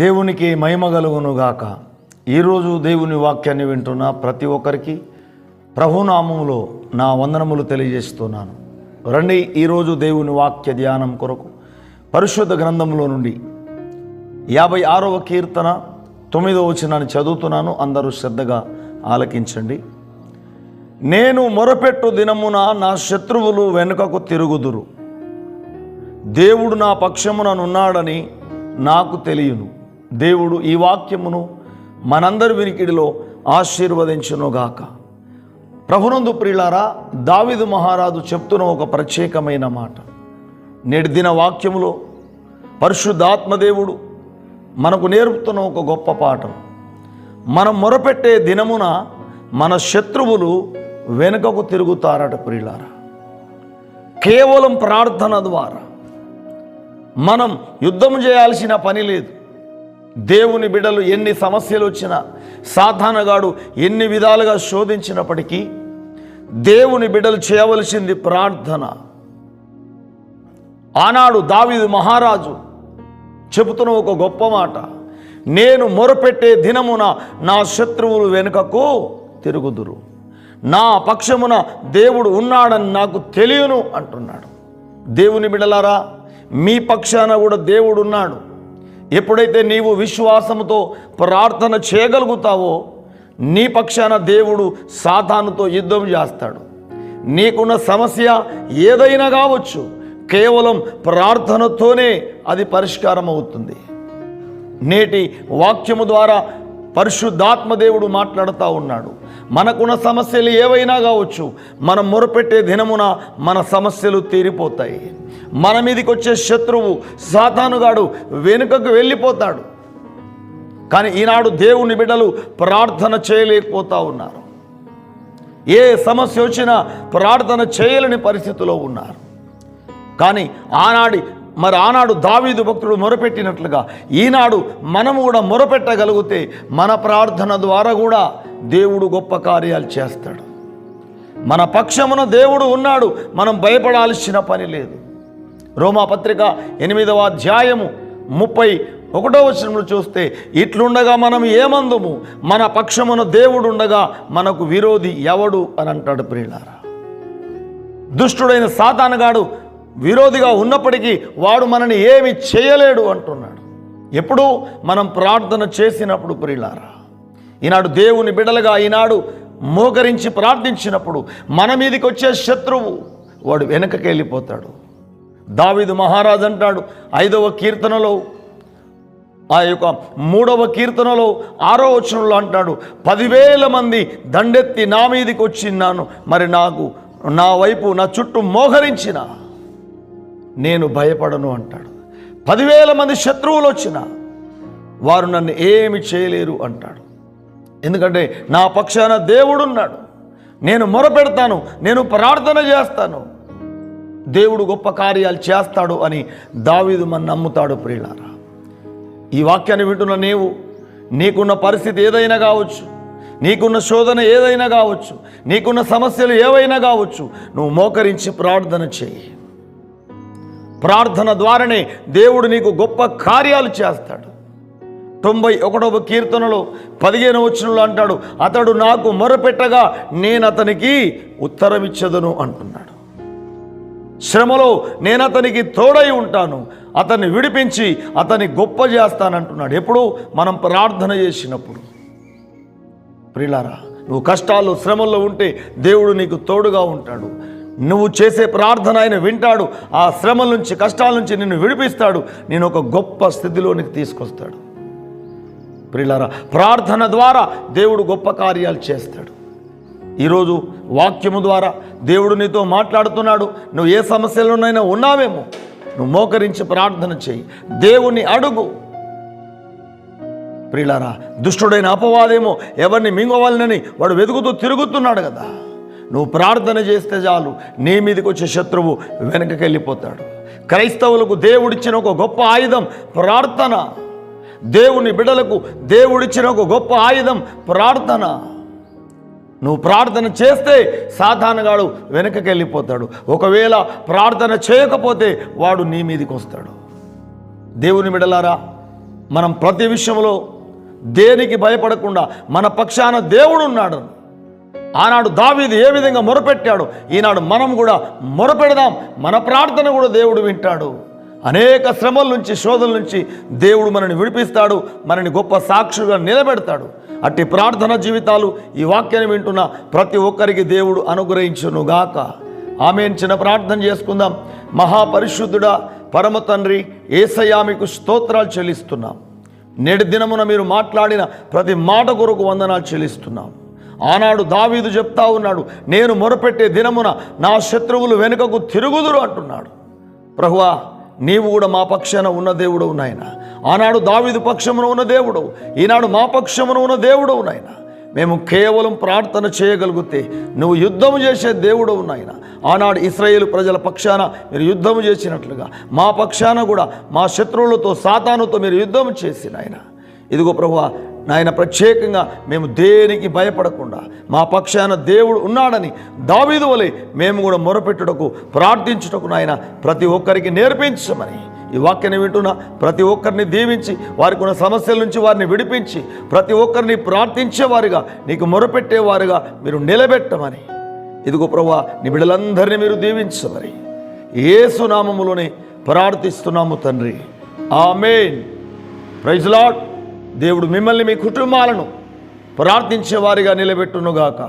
దేవునికి మహిమ కలుగునుగాక. ఈరోజు దేవుని వాక్యాన్ని వింటున్న ప్రతి ఒక్కరికి ప్రభునామములో నా వందనములు తెలియజేస్తున్నాను. రండి, ఈరోజు దేవుని వాక్య ధ్యానం కొరకు పరిశుద్ధ గ్రంథంలో నుండి 56వ కీర్తన 9వ వచనాన్ని చదువుతున్నాను. అందరూ శ్రద్ధగా ఆలకించండి. నేను మొరపెట్టు దినమున నా శత్రువులు వెనుకకు తిరుగుదురు. దేవుడు నా పక్షముననున్నాడని నాకు తెలియను. దేవుడు ఈ వాక్యమును మనందరి వినికిడిలో ఆశీర్వదించునుగాక. ప్రభునందు ప్రియులారా, దావీదు మహారాజు చెప్తున్న ఒక ప్రత్యేకమైన మాట. నేటి దిన వాక్యములో పరిశుద్ధాత్మదేవుడు మనకు నేర్పుతున్న ఒక గొప్ప పాఠం. మనం మొరపెట్టే దినమున మన శత్రువులు వెనుకకు తిరుగుతారట. ప్రియులారా, కేవలం ప్రార్థన ద్వారా మనం యుద్ధం చేయాల్సిన పని లేదు. దేవుని బిడ్డలు ఎన్ని సమస్యలు వచ్చినా, సాతానుగాడు ఎన్ని విధాలుగా శోధించినప్పటికీ దేవుని బిడ్డలు చేయవలసింది ప్రార్థన. ఆనాడు దావీదు మహారాజు చెబుతున్న ఒక గొప్ప మాట, నేను మొరపెట్టే దినమున నా శత్రువులు వెనుకకు తిరుగుదురు. నా పక్షమున దేవుడు ఉన్నాడని నాకు తెలియను అంటున్నాడు. దేవుని బిడ్డలారా, మీ పక్షాన కూడా దేవుడు ఉన్నాడు. ఎప్పుడైతే నీవు విశ్వాసముతో ప్రార్థన చేయగలుగుతావో నీ పక్షాన దేవుడు సాతానుతో యుద్ధం చేస్తాడు. నీకున్న సమస్య ఏదైనా కావచ్చు, కేవలం ప్రార్థనతోనే అది పరిష్కారం అవుతుంది. నేటి వాక్యము ద్వారా పరిశుద్ధాత్మదేవుడు మాట్లాడుతూ ఉన్నాడు. మనకున్న సమస్యలు ఏవైనా కావచ్చు, మనం మొరపెట్టే దినమున మన సమస్యలు తీరిపోతాయి. మన మీదకి వచ్చే శత్రువు సాతానుగాడు వెనుకకు వెళ్ళిపోతాడు. కానీ ఈనాడు దేవుని బిడ్డలు ప్రార్థన చేయలేకపోతూ ఉన్నారు. ఏ సమస్య వచ్చినా ప్రార్థన చేయలేని పరిస్థితిలో ఉన్నారు. కానీ ఆనాడు దావీదు భక్తుడు మొరపెట్టినట్లుగా ఈనాడు మనము కూడా మొరపెట్టగలిగితే మన ప్రార్థన ద్వారా కూడా దేవుడు గొప్ప కార్యాలు చేస్తాడు. మన పక్షమున దేవుడు ఉన్నాడు, మనం భయపడాల్సిన పని లేదు. రోమాపత్రిక 8వ అధ్యాయము 31వ వచనంలో చూస్తే, ఇట్లుండగా మనం ఏమందుము, మన పక్షమున దేవుడు ఉండగా మనకు విరోధి ఎవడు అని అంటాడు. ప్రియులారా, దుష్టుడైన సాతానుగాడు విరోధిగా ఉన్నప్పటికీ వాడు మనని ఏమి చేయలేడు అంటున్నాడు. ఎప్పుడు మనం ప్రార్థన చేసినప్పుడు. ప్రియులారా, ఈనాడు దేవుని బిడ్డలుగా ఈనాడు మోకరించి ప్రార్థించినప్పుడు మన మీదకి వచ్చే శత్రువు వాడు వెనకకి వెళ్ళిపోతాడు. దావీదు మహారాజు అంటాడు 5వ కీర్తనలో, ఆ యొక్క 3వ కీర్తనలో 6వ వచనంలో అంటాడు, 10,000 మంది దండెత్తి నా మీదకి వచ్చిన్నాను, మరి నా వైపు నా చుట్టూ మోహరించిన నేను భయపడను అంటాడు. 10,000 మంది శత్రువులు వచ్చినా వారు నన్ను ఏమి చేయలేరు అంటాడు. ఎందుకంటే నా పక్షాన దేవుడున్నాడు. నేను మొరపెడతాను, నేను ప్రార్థన చేస్తాను, దేవుడు గొప్ప కార్యాలు చేస్తాడు అని దావీదు మన నమ్ముతాడు. ప్రియులారా, ఈ వాక్యాన్ని వింటున్న నీకున్న పరిస్థితి ఏదైనా కావచ్చు, నీకున్న శోధన ఏదైనా కావచ్చు, నీకున్న సమస్యలు ఏవైనా కావచ్చు, నువ్వు మోకరించి ప్రార్థన చేయి. ప్రార్థన ద్వారానే దేవుడు నీకు గొప్ప కార్యాలు చేస్తాడు. 91వ కీర్తనలో 15వ వచనంలో అంటాడు, అతడు నాకు మొరపెట్టగా నేను అతనికి ఉత్తరమిచ్చదను అంటున్నాడు. శ్రమలో నేను అతనికి తోడై ఉంటాను, అతన్ని విడిపించి అతన్ని గొప్ప చేస్తానంటున్నాడు. ఎప్పుడు మనం ప్రార్థన చేసినప్పుడు. ప్రియులారా, నువ్వు కష్టాలు శ్రమల్లో ఉంటే దేవుడు నీకు తోడుగా ఉంటాడు. నువ్వు చేసే ప్రార్థన ఆయన వింటాడు. ఆ శ్రమల నుంచి, కష్టాల నుంచి నిన్ను విడిపిస్తాడు, నేను ఒక గొప్ప స్థితిలోనికి తీసుకొస్తాడు. ప్రియులారా, ప్రార్థన ద్వారా దేవుడు గొప్ప కార్యాలు చేస్తాడు. ఈరోజు వాక్యము ద్వారా దేవుడు నీతో మాట్లాడుతున్నాడు. నువ్వు ఏ సమస్యలోనైనా ఉన్నావేమో, నువ్వు మోకరించి ప్రార్థన చేయి, దేవుని అడుగు. ప్రియులారా, దుష్టుడైన అపవాదేమో ఎవరిని మింగవాలని వాడు వెతుకుతూ తిరుగుతున్నాడు కదా. నువ్వు ప్రార్థన చేస్తే చాలు, నీ మీదకి వచ్చే శత్రువు వెనకకి వెళ్ళిపోతాడు. క్రైస్తవులకు దేవుడిచ్చిన ఒక గొప్ప ఆయుధం ప్రార్థన. దేవుని బిడ్డలకు దేవుడిచ్చిన ఒక గొప్ప ఆయుధం ప్రార్థన. నువ్వు ప్రార్థన చేస్తే సాతానుగాడు వెనకకి వెళ్ళిపోతాడు. ఒకవేళ ప్రార్థన చేయకపోతే వాడు నీ మీదకి వస్తాడు. దేవుని బిడ్డలారా, మనం ప్రతి విషయంలో దేనికి భయపడకుండా మన పక్షాన దేవుడు ఉన్నాడు. ఆనాడు దావీదు ఏ విధంగా మొరపెట్టాడు, ఈనాడు మనం కూడా మొరపెడదాం. మన ప్రార్థన కూడా దేవుడు వింటాడు. అనేక శ్రమల నుంచి, శోధల నుంచి దేవుడు మనని విడిపిస్తాడు, మనని గొప్ప సాక్షులుగా నిలబెడతాడు. అట్టి ప్రార్థన జీవితాలు ఈ వాక్యాన్ని వింటున్న ప్రతి ఒక్కరికి దేవుడు అనుగ్రహించునుగాక. ఆమేన్. చిన్న ప్రార్థన చేసుకుందాం. మహాపరిశుద్ధుడా, పరమ తండ్రి యేసయ్యా, మీకు స్తోత్రాలు చెల్లిస్తున్నాం. నేటి దినమున మీరు మాట్లాడిన ప్రతి మాట కొరకు వందనాలు చెల్లిస్తున్నాం. ఆనాడు దావీదు చెప్తా ఉన్నాడు, నేను మొరపెట్టే దినమున నా శత్రువులు వెనుకకు తిరుగుదురు అంటున్నాడు. ప్రభువా, నీవు కూడా మా పక్షాన ఉన్న దేవుడవు నాయన. ఆనాడు దావీదు పక్షమున ఉన్న దేవుడవు, ఈనాడు మా పక్షమున ఉన్న దేవుడవు నాయన. మేము కేవలం ప్రార్థన చేయగలిగితే నువ్వు యుద్ధము చేసే దేవుడవు నాయన. ఆనాడు ఇశ్రాయేలు ప్రజల పక్షాన మీరు యుద్ధము చేసినట్లుగా మా పక్షాన కూడా మా శత్రువులతో, సాతానుతో మీరు యుద్ధము చేసి నాయన. ఇదిగో ప్రభువా నాయన, ప్రత్యేకంగా మేము దేనికి భయపడకుండా మా పక్షాన దేవుడు ఉన్నాడని దావీదు వలె మేము కూడా మొరపెట్టుటకు, ప్రార్థించుటకు నాయన ప్రతి ఒక్కరికి నేర్పించమని ఈ వాక్యాన్ని వింటున్న ప్రతి ఒక్కరిని దీవించి, వారికి ఉన్న సమస్యల నుంచి వారిని విడిపించి, ప్రతి ఒక్కరిని ప్రార్థించేవారుగా, నీకు మొరపెట్టేవారుగా మీరు నిలబెట్టమని ఇదిగో ప్రభువా నీ బిడ్డలందరినీ మీరు దీవించమని యేసు నామములోనే ప్రార్థిస్తున్నాము తండ్రి. ఆమేన్. Praise Lord. దేవుడు మిమ్మల్ని, మీ కుటుంబాలను ప్రార్థించేవారిగా నిలబెట్టునుగాక.